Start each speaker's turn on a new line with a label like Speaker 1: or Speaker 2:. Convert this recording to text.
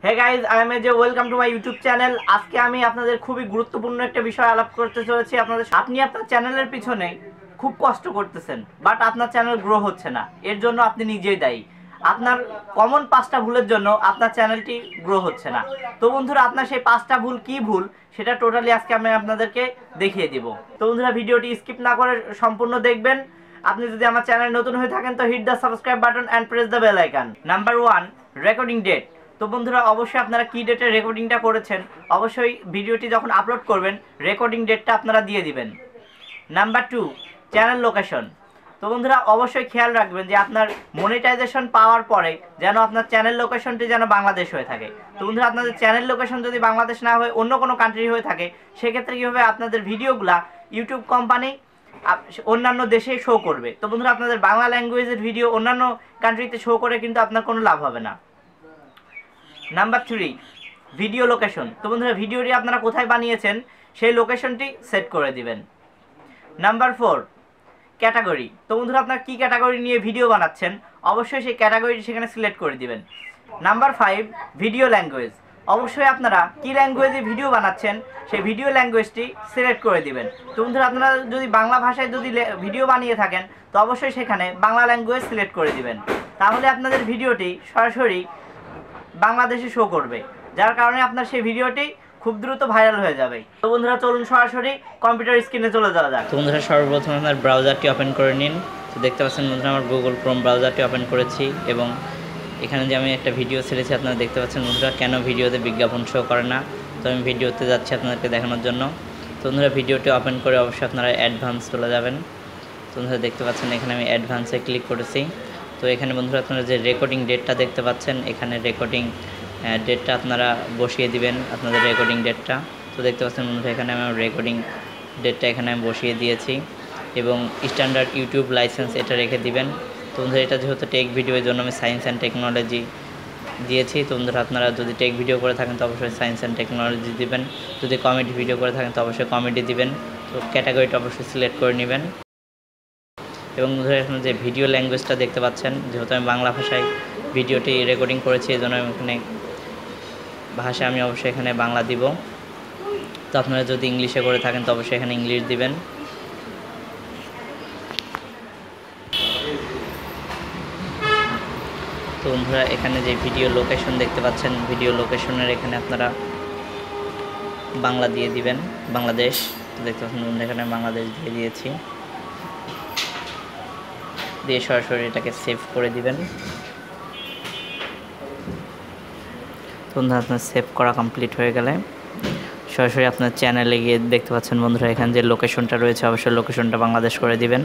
Speaker 1: Hey guys, I am AJ, welcome to my YouTube channel. আজকে আমি আপনাদের খুবই গুরুত্বপূর্ণ একটা বিষয় আলাপ করতে চলেছি। আপনি আপনার চ্যানেলের পিছনে খুব কষ্ট করতেছেন, বাট আপনার চ্যানেল গ্রো হচ্ছে না। এর জন্য আপনি নিজেই দায়ী। আপনার কমন 5টা ভুলের জন্য আপনার চ্যানেলটি গ্রো হচ্ছে না। তো বন্ধুরা, আপনার সেই 5টা ভুল কি ভুল সেটা টোটালি আজকে আমি আপনাদেরকে দেখিয়ে দিব। তো বন্ধুরা, ভিডিওটি স্কিপ না করে সম্পূর্ণ দেখবেন। আপনি যদি আমার চ্যানেল নতুন হয়ে থাকেন তো hit the subscribe button and press the bell icon. Number 1, recording date. তো বন্ধুরা, অবশ্যই আপনারা কি ডেটে রেকর্ডিংটা করেছেন অবশ্যই ভিডিওটি যখন আপলোড করবেন রেকর্ডিং ডেটটা আপনারা দিয়ে দিবেন। Number 2, channel location. তো বন্ধুরা, অবশ্যই খেয়াল রাখবেন যে আপনার মনিটাইজেশন পাওয়ার পরে যেন আপনার চ্যানেল লোকেশনটি যেন বাংলাদেশ হয়ে থাকে। তো বন্ধুরা, আপনাদের চ্যানেল লোকেশন যদি বাংলাদেশ না হয়ে অন্য কোনো কান্ট্রি হয়ে থাকে, সেক্ষেত্রে কী হবে, আপনাদের ভিডিওগুলা ইউটিউব কোম্পানি অন্যান্য দেশে শো করবে। তো বন্ধুরা, আপনাদের বাংলা ল্যাঙ্গুয়েজের ভিডিও অন্যান্য কান্ট্রিতে শো করে কিন্তু আপনার কোনো লাভ হবে না। Number 3, video location. তো বন্ধুরা, ভিডিওটি আপনারা কোথায় বানিয়েছেন সেই লোকেশনটি সেট করে দিবেন। Number 4, category. তো বন্ধুরা, আপনারা কী ক্যাটাগরি নিয়ে ভিডিও বানাচ্ছেন অবশ্যই সেই ক্যাটাগরিটি সেখানে সিলেক্ট করে দিবেন। Number 5, video language. অবশ্যই আপনারা কী ল্যাঙ্গুয়েজে ভিডিও বানাচ্ছেন সেই ভিডিও ল্যাঙ্গুয়েজটি সিলেক্ট করে দিবেন। তো বন্ধুরা, আপনারা যদি বাংলা ভাষায় যদি ভিডিও বানিয়ে থাকেন তো অবশ্যই সেখানে বাংলা ল্যাঙ্গুয়েজ সিলেক্ট করে দিবেন। তাহলে আপনাদের ভিডিওটি সরাসরি বাংলাদেশে শো করবে, যার কারণে আপনার সেই ভিডিওটি খুব দ্রুত ভাইরাল হয়ে যাবে। তো বন্ধুরা, চলুন সরাসরি কম্পিউটার স্ক্রিনে চলে যাওয়া যাক।
Speaker 2: তো বন্ধুরা, সর্বপ্রথম আপনার ব্রাউজারটি ওপেন করে নিন। তো দেখতে পাচ্ছেন বন্ধুরা, আমার গুগল ক্রোম ব্রাউজারটি ওপেন করেছি এবং এখানে যে আমি একটা ভিডিও ছেড়েছি আপনারা দেখতে পাচ্ছেন বন্ধুরা, কেন ভিডিওতে বিজ্ঞাপন শো করে না। তো আমি ভিডিওতে যাচ্ছি আপনাদেরকে দেখানোর জন্য। তো বন্ধুরা, ভিডিওটি ওপেন করে অবশ্যই আপনারা অ্যাডভান্স চলে যাবেন। তো বন্ধুরা, দেখতে পাচ্ছেন এখানে আমি অ্যাডভান্সে ক্লিক করেছি। তো এখানে বন্ধুরা, আপনারা যে রেকর্ডিং ডেটটা দেখতে পাচ্ছেন, এখানে রেকর্ডিং ডেটটা আপনারা বসিয়ে দিবেন, আপনাদের রেকর্ডিং ডেটটা। তো দেখতে পাচ্ছেন বন্ধুরা, এখানে আমার রেকর্ডিং ডেটটা এখানে আমি বসিয়ে দিয়েছি এবং স্ট্যান্ডার্ড ইউটিউব লাইসেন্স এটা রেখে দিবেন। তো বন্ধুরা, এটা যেহেতু টেক ভিডিওর জন্য আমি সায়েন্স অ্যান্ড টেকনোলজি দিয়েছি। তো বন্ধুরা, আপনারা যদি টেক ভিডিও করে থাকেন তো অবশ্যই সায়েন্স অ্যান্ড টেকনোলজি দিবেন, যদি কমেডি ভিডিও করে থাকেন তো অবশ্যই কমেডি দিবেন। তো ক্যাটাগরিটা অবশ্যই সিলেক্ট করে নেবেন এবং বন্ধুরা, এখানে যে ভিডিও ল্যাঙ্গুয়েজটা দেখতে পাচ্ছেন, যেহেতু আমি বাংলা ভাষায় ভিডিওটি রেকর্ডিং করেছি এই জন্য আমি এখানে ভাষা আমি অবশ্যই এখানে বাংলা দিব। তো আপনারা যদি ইংলিশে করে থাকেন তো অবশ্যই এখানে ইংলিশ দিবেন। তো বন্ধুরা, এখানে যে ভিডিও লোকেশন দেখতে পাচ্ছেন, ভিডিও লোকেশনের এখানে আপনারা বাংলা দিয়ে দিবেন, বাংলাদেশ। তো দেখতে পাচ্ছেন বন্ধুরা, এখানে বাংলাদেশ দিয়ে দিয়েছি, দিয়ে সরাসরি এটাকে সেভ করে দিবেন। বন্ধুরা, আপনার সেভ করা কমপ্লিট হয়ে গেলে সরাসরি আপনার চ্যানেলে গিয়ে দেখতে পাচ্ছেন বন্ধুরা, এখানে যে লোকেশনটা রয়েছে অবশ্যই লোকেশনটা বাংলাদেশ করে দিবেন।